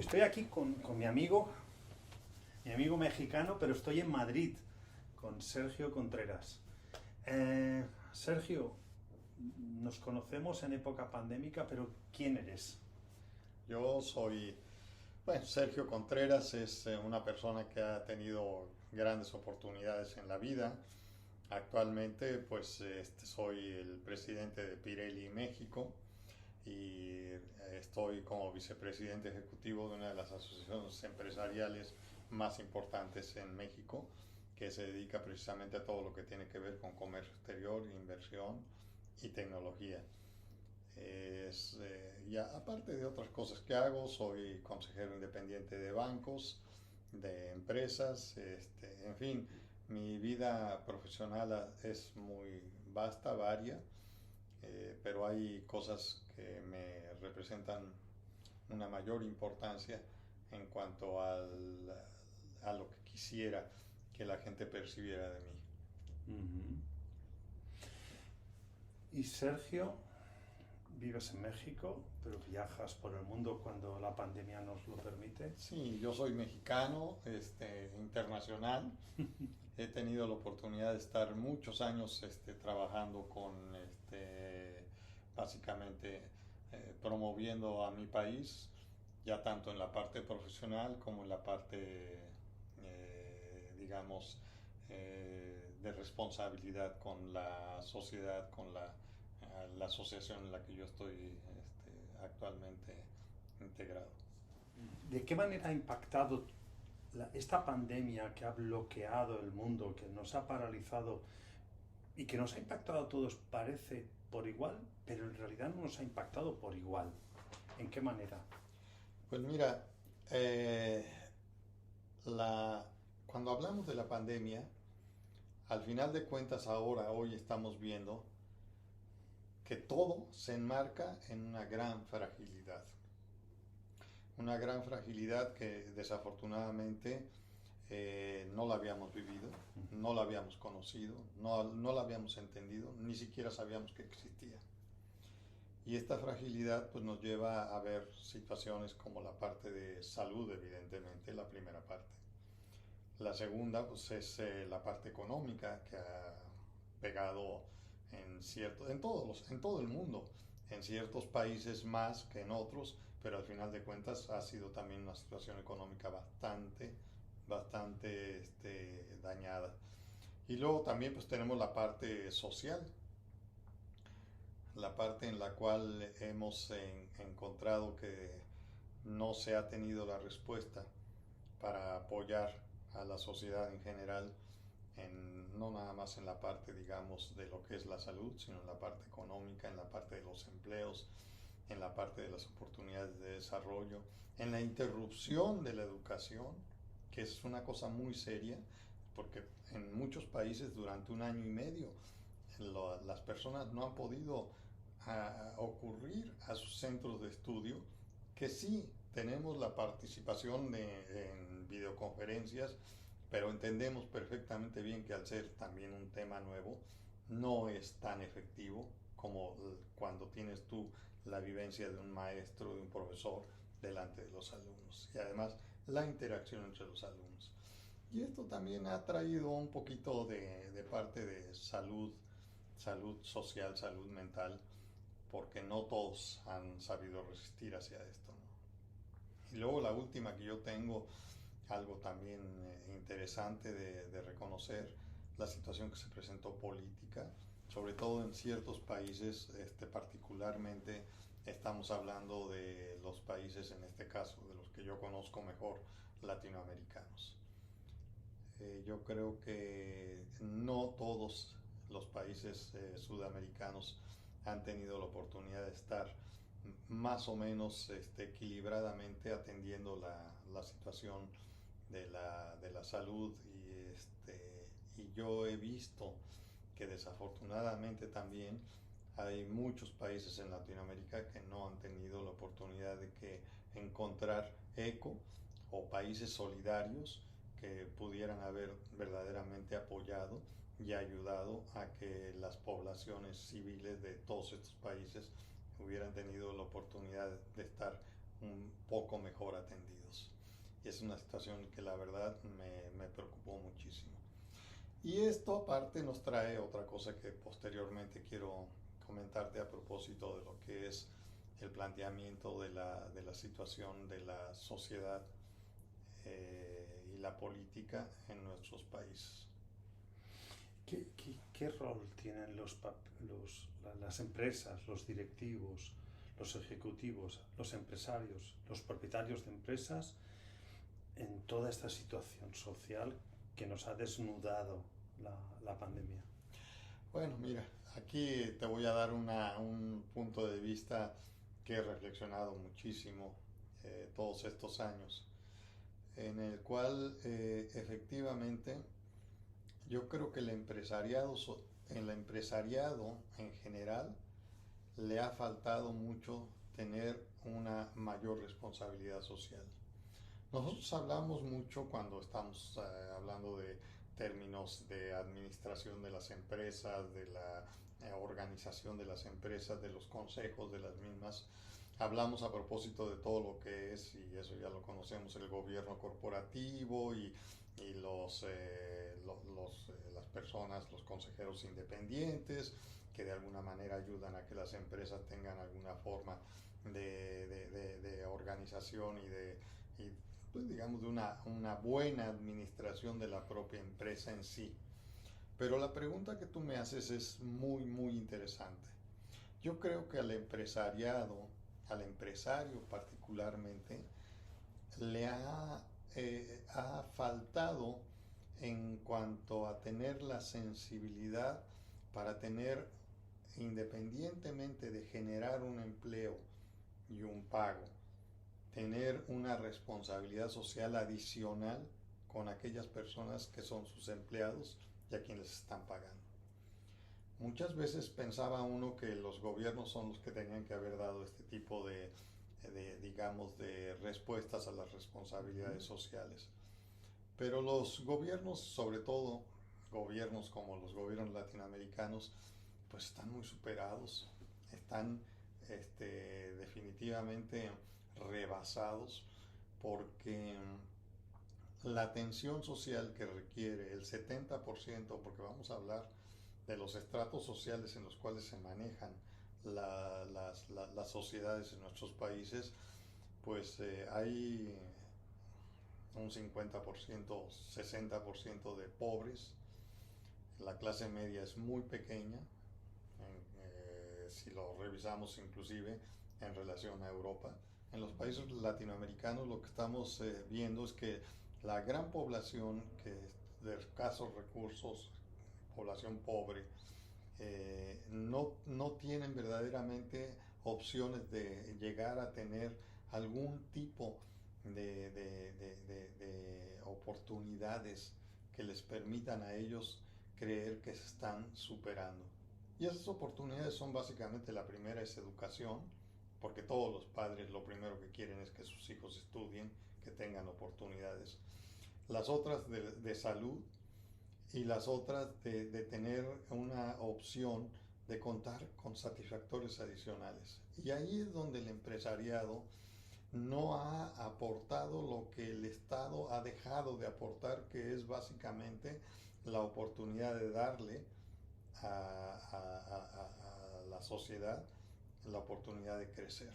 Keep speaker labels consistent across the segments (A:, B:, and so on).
A: Estoy aquí con mi amigo mexicano, pero estoy en Madrid, con Sergio Contreras. Sergio, nos conocemos en época pandémica, pero ¿quién eres?
B: Yo soy, Sergio Contreras es una persona que ha tenido grandes oportunidades en la vida. Actualmente, soy el presidente de Pirelli México y estoy como vicepresidente ejecutivo de una de las asociaciones empresariales más importantes en México, que se dedica precisamente a todo lo que tiene que ver con comercio exterior, inversión y tecnología. Ya aparte de otras cosas que hago, soy consejero independiente de bancos, de empresas, en fin, mi vida profesional es muy vasta, varia, pero hay cosas que me representan una mayor importancia en cuanto a lo que quisiera que la gente percibiera de mí.
A: Ujú. Y Sergio, vives en México, pero viajas por el mundo cuando la pandemia nos lo permite.
B: Sí, yo soy mexicano, internacional. He tenido la oportunidad de estar muchos años trabajando básicamente promoviendo a mi país, ya tanto en la parte profesional como en la parte, digamos, de responsabilidad con la sociedad, con la asociación en la que yo estoy actualmente integrado.
A: ¿De qué manera ha impactado esta pandemia que ha bloqueado el mundo, que nos ha paralizado y que nos ha impactado a todos, parece por igual, pero en realidad no nos ha impactado por igual? ¿En qué manera?
B: Pues mira, eh, la, cuando hablamos de la pandemia, al final de cuentas ahora, hoy estamos viendo que todo se enmarca en una gran fragilidad que desafortunadamente no la habíamos vivido, no la habíamos conocido, no la habíamos entendido, ni siquiera sabíamos que existía. Y esta fragilidad pues, nos lleva a ver situaciones como la parte de salud, evidentemente, la primera parte. La segunda pues, es la parte económica que ha pegado en todo el mundo, en ciertos países más que en otros, pero al final de cuentas ha sido también una situación económica bastante dañada. Y luego también pues tenemos la parte social, la parte en la cual hemos encontrado que no se ha tenido la respuesta para apoyar a la sociedad en general, no nada más en la parte, digamos, de lo que es la salud, sino en la parte económica, en la parte de los empleos, en la parte de las oportunidades de desarrollo, en la interrupción de la educación, que es una cosa muy seria, porque en muchos países durante un año y medio las personas no han podido ocurrir a sus centros de estudio, que sí tenemos la participación en videoconferencias, pero entendemos perfectamente bien que al ser también un tema nuevo, no es tan efectivo como cuando tienes tú la vivencia de un maestro, de un profesor delante de los alumnos y además la interacción entre los alumnos. Y esto también ha traído un poquito de parte de salud social, salud mental, porque no todos han sabido resistir hacia esto, ¿no? Y luego la última que yo tengo, algo también interesante de reconocer, la situación que se presentó política, sobre todo en ciertos países, particularmente estamos hablando de los países, en este caso, de los que yo conozco mejor, latinoamericanos. Yo creo que no todos los países sudamericanos han tenido la oportunidad de estar más o menos equilibradamente atendiendo la situación de la salud y yo he visto que desafortunadamente también hay muchos países en Latinoamérica que no han tenido la oportunidad de encontrar eco o países solidarios que pudieran haber verdaderamente apoyado y ayudado a que las poblaciones civiles de todos estos países hubieran tenido la oportunidad de estar un poco mejor atendidos. Y es una situación que la verdad me preocupó muchísimo. Y esto aparte nos trae otra cosa que posteriormente quiero comentarte a propósito de lo que es el planteamiento de la situación de la sociedad y la política en nuestros países.
A: ¿Qué rol tienen las empresas, los directivos, los ejecutivos, los empresarios, los propietarios de empresas en toda esta situación social que nos ha desnudado la pandemia?
B: Bueno, mira, aquí te voy a dar un punto de vista que he reflexionado muchísimo todos estos años, en el cual efectivamente yo creo que el empresariado en general le ha faltado mucho tener una mayor responsabilidad social. Nosotros hablamos mucho cuando estamos hablando de términos de administración de las empresas, de la organización de las empresas, de los consejos de las mismas. Hablamos a propósito de todo lo que es, y eso ya lo conocemos, el gobierno corporativo y las personas, los consejeros independientes, que de alguna manera ayudan a que las empresas tengan alguna forma de organización y pues, digamos, de una buena administración de la propia empresa en sí. Pero la pregunta que tú me haces es muy, muy interesante. Yo creo que al empresario particularmente, ha faltado en cuanto a tener la sensibilidad para tener, independientemente de generar un empleo y un pago, tener una responsabilidad social adicional con aquellas personas que son sus empleados y a quienes están pagando. Muchas veces pensaba uno que los gobiernos son los que tenían que haber dado este tipo digamos, de respuestas a las responsabilidades sociales. Pero los gobiernos, sobre todo gobiernos como los gobiernos latinoamericanos, pues están muy superados, están definitivamente rebasados porque la atención social que requiere el 70%, porque vamos a hablar de los estratos sociales en los cuales se manejan las sociedades en nuestros países, pues hay un 50%, 60% de pobres, la clase media es muy pequeña, si lo revisamos inclusive en relación a Europa. En los países latinoamericanos lo que estamos viendo es que la gran población de escasos recursos, población pobre, no tienen verdaderamente opciones de llegar a tener algún tipo de oportunidades que les permitan a ellos creer que se están superando. Y esas oportunidades son básicamente, la primera es educación, porque todos los padres lo primero que quieren es que sus hijos estudien, que tengan oportunidades. Las otras de salud y las otras de tener una opción de contar con satisfactores adicionales. Y ahí es donde el empresariado no ha aportado lo que el Estado ha dejado de aportar, que es básicamente la oportunidad de darle a la sociedad la oportunidad de crecer.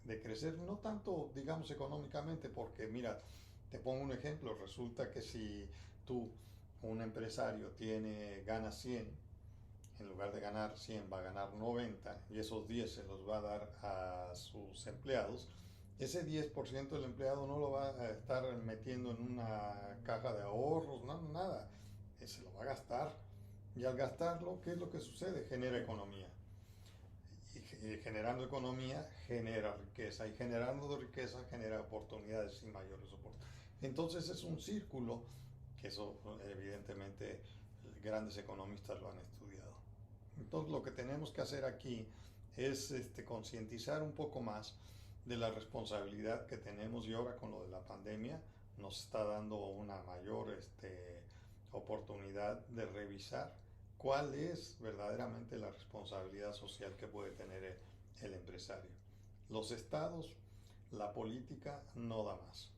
B: De crecer no tanto, digamos, económicamente, porque mira, te pongo un ejemplo, resulta que si tú, un empresario, gana 100, en lugar de ganar 100 va a ganar 90 y esos 10 se los va a dar a sus empleados, ese 10% del empleado no lo va a estar metiendo en una caja de ahorros, nada, se lo va a gastar. Y al gastarlo, ¿qué es lo que sucede? Genera economía. Y generando economía genera riqueza. Y generando riqueza genera oportunidades y mayores oportunidades. Entonces es un círculo que eso evidentemente grandes economistas lo han estudiado. Entonces lo que tenemos que hacer aquí es concientizar un poco más de la responsabilidad que tenemos, y ahora con lo de la pandemia nos está dando una mayor oportunidad de revisar cuál es verdaderamente la responsabilidad social que puede tener el empresario. Los estados la política no da más.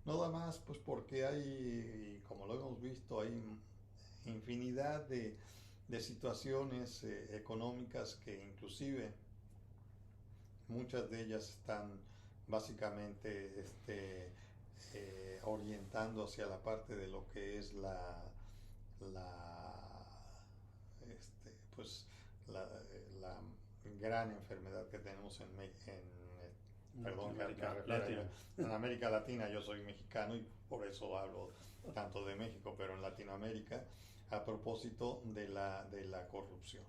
B: No da más pues porque hay, como lo hemos visto, hay infinidad de situaciones económicas que inclusive muchas de ellas están básicamente orientando hacia la parte de lo que es la, pues, la gran enfermedad que tenemos perdón, que me refiero en América Latina. Yo soy mexicano y por eso hablo tanto de México, pero en Latinoamérica, a propósito de la corrupción.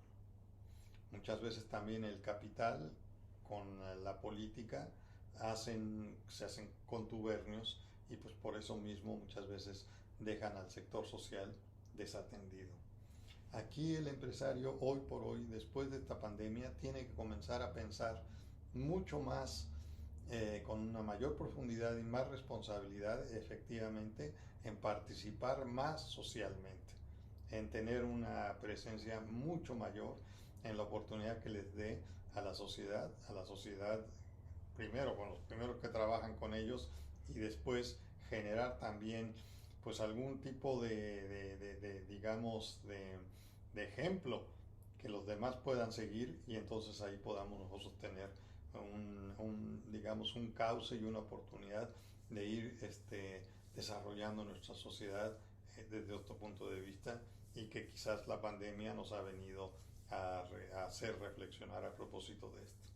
B: Muchas veces también el capital con la política se hacen contubernios y pues por eso mismo muchas veces dejan al sector social desatendido. Aquí el empresario hoy por hoy, después de esta pandemia, tiene que comenzar a pensar mucho más, con una mayor profundidad y más responsabilidad, efectivamente, en participar más socialmente, en tener una presencia mucho mayor en la oportunidad que les dé a la sociedad primero con los primeros que trabajan con ellos y después generar también pues algún tipo digamos de ejemplo que los demás puedan seguir, y entonces ahí podamos nosotros tener digamos un cauce y una oportunidad de ir desarrollando nuestra sociedad desde otro punto de vista, y que quizás la pandemia nos ha venido a hacer reflexionar a propósito de esto.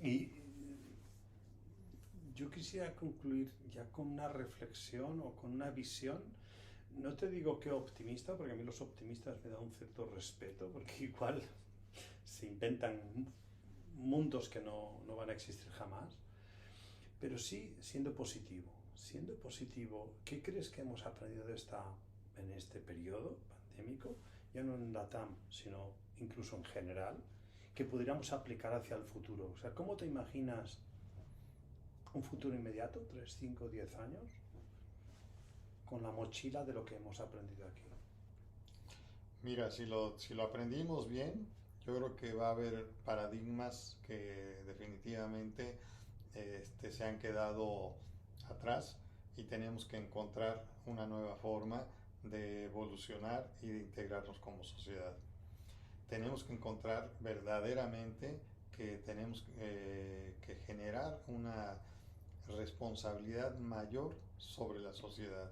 A: Y yo quisiera concluir ya con una reflexión o con una visión. No te digo que optimista, porque a mí los optimistas me dan un cierto respeto, porque igual se inventan mundos que no van a existir jamás, pero sí siendo positivo. Siendo positivo, ¿qué crees que hemos aprendido en este periodo pandémico, ya no en LATAM, sino incluso en general, que pudiéramos aplicar hacia el futuro? O sea, ¿cómo te imaginas un futuro inmediato, 3, 5, 10 años, con la mochila de lo que hemos aprendido aquí?
B: Mira, si lo aprendimos bien, yo creo que va a haber paradigmas que definitivamente se han quedado atrás, y tenemos que encontrar una nueva forma de evolucionar y de integrarnos como sociedad. Tenemos que encontrar verdaderamente que tenemos que generar una responsabilidad mayor sobre la sociedad,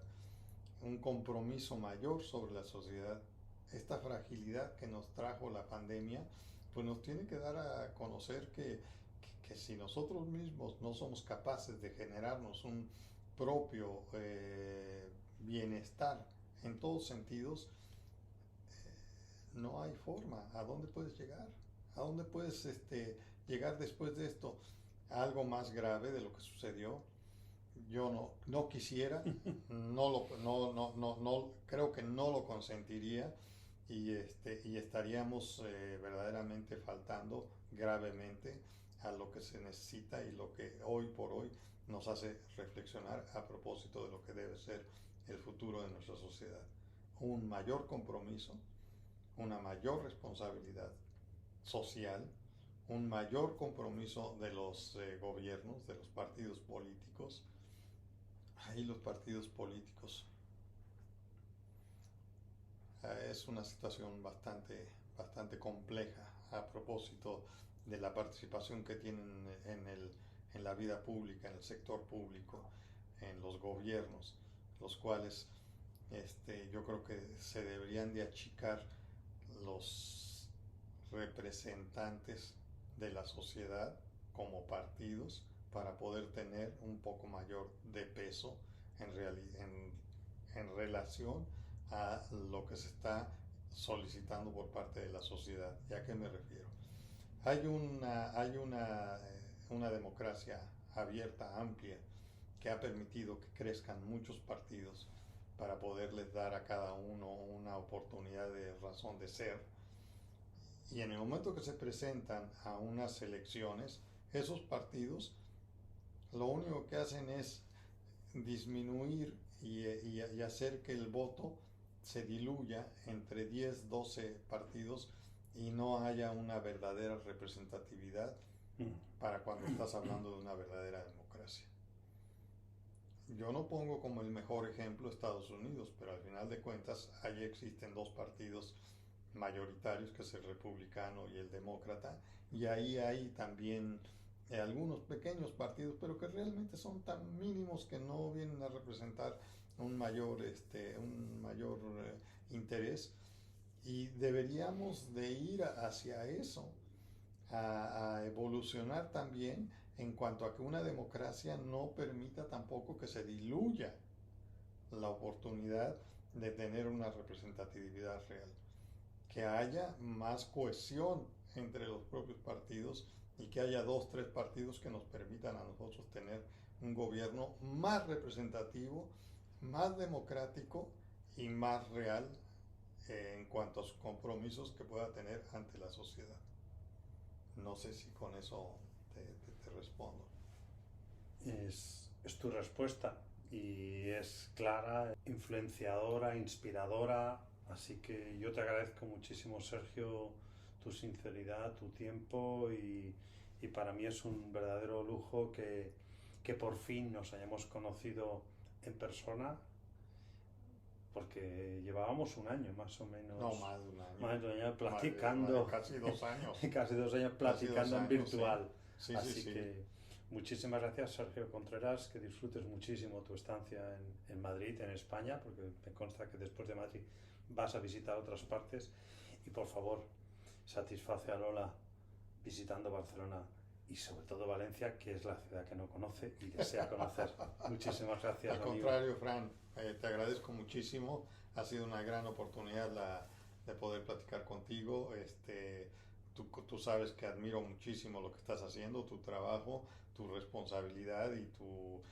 B: un compromiso mayor sobre la sociedad. Esta fragilidad que nos trajo la pandemia, pues nos tiene que dar a conocer que si nosotros mismos no somos capaces de generarnos un propio bienestar en todos sentidos, no hay forma. ¿A dónde puedes llegar? ¿A dónde puedes llegar después de esto? Algo más grave de lo que sucedió. Yo no quisiera, creo que no lo consentiría, y estaríamos verdaderamente faltando gravemente a lo que se necesita y lo que hoy por hoy nos hace reflexionar a propósito de lo que debe ser el futuro de nuestra sociedad. Un mayor compromiso, una mayor responsabilidad social, un mayor compromiso de los gobiernos, de los partidos políticos. Ahí los partidos políticos es una situación bastante compleja a propósito de la participación que tienen en la vida pública, en el sector público, en los gobiernos, los cuales yo creo que se deberían de achicar los representantes de la sociedad como partidos para poder tener un poco mayor de peso en relación a lo que se está solicitando por parte de la sociedad. ¿Y a qué me refiero? Hay una democracia abierta, amplia, que ha permitido que crezcan muchos partidos para poderles dar a cada uno una oportunidad de razón de ser. Y en el momento que se presentan a unas elecciones, esos partidos lo único que hacen es disminuir y hacer que el voto se diluya entre 10, 12 partidos y no haya una verdadera representatividad para cuando estás hablando de una verdadera democracia. Yo no pongo como el mejor ejemplo Estados Unidos, pero al final de cuentas allí existen dos partidos mayoritarios, que es el republicano y el demócrata, y ahí hay también algunos pequeños partidos, pero que realmente son tan mínimos que no vienen a representar un mayor interés, y deberíamos de ir hacia eso, a evolucionar también en cuanto a que una democracia no permita tampoco que se diluya la oportunidad de tener una representatividad real, que haya más cohesión entre los propios partidos y que haya dos, tres partidos que nos permitan a nosotros tener un gobierno más representativo, más democrático y más real en cuanto a sus compromisos que pueda tener ante la sociedad. No sé si con eso te respondo.
A: Es tu respuesta y es clara, influenciadora, inspiradora, así que yo te agradezco muchísimo, Sergio, tu sinceridad, tu tiempo y para mí es un verdadero lujo que por fin nos hayamos conocido en persona, porque llevábamos un año más o menos.
B: No, más de un año.
A: Más de un año platicando.
B: Casi 2 años.
A: Casi 2 años platicando en virtual.
B: Sí.
A: Así que muchísimas gracias, Sergio Contreras, que disfrutes muchísimo tu estancia en Madrid, en España, porque me consta que después de Madrid vas a visitar otras partes. Y por favor, satisface a Lola visitando Barcelona y sobre todo Valencia, que es la ciudad que no conoce y desea conocer. Muchísimas gracias,
B: Al
A: amigo.
B: contrario, Fran, te agradezco muchísimo. Ha sido una gran oportunidad de poder platicar contigo. Tú sabes que admiro muchísimo lo que estás haciendo, tu trabajo, tu responsabilidad y tu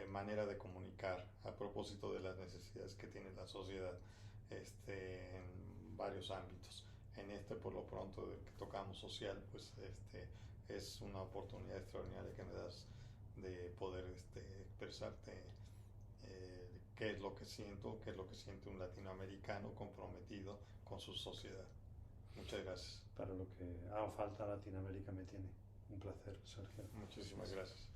B: manera de comunicar a propósito de las necesidades que tiene la sociedad en varios ámbitos. En por lo pronto, que tocamos social, pues es una oportunidad extraordinaria que me das de poder expresarte qué es lo que siento, qué es lo que siente un latinoamericano comprometido con su sociedad. Muchas gracias.
A: Para lo que haga falta, Latinoamérica me tiene. Un placer, Sergio.
B: Muchísimas gracias.